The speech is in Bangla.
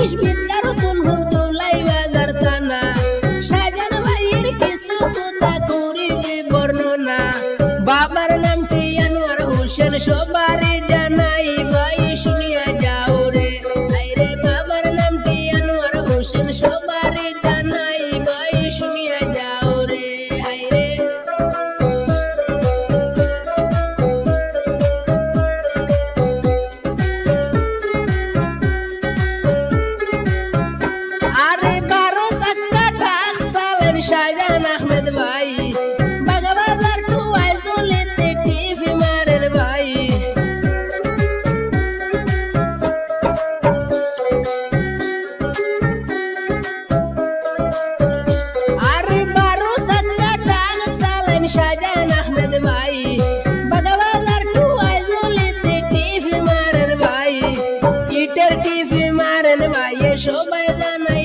অফিস বিদ্যার তুনহুর দোলাই বাজার থানা শাহজাহান ভাইয়ের কিছু কথা করিবে বর্ণনা বাবার নামটি আনোয়ার হোসেন সবারই জানাই ভাই শুনিয়া যাও রে আইরে বাবার নামটি আনোয়ার হোসেন সবারই জানাই ভাই শুনিয়া যাও রে আইরে শাহজাহান আহমেদ ভাই বাগাবাজার টুয়াই জলিতে টিভি মারের ভাই আরে 12 সাক্কা টান সালেন শাহজাহান আহমেদ ভাই বাগাবাজার টুয়াই জলিতে টিভি মারের ভাই ইটের টিভি মারের ভাই সবাই জানাই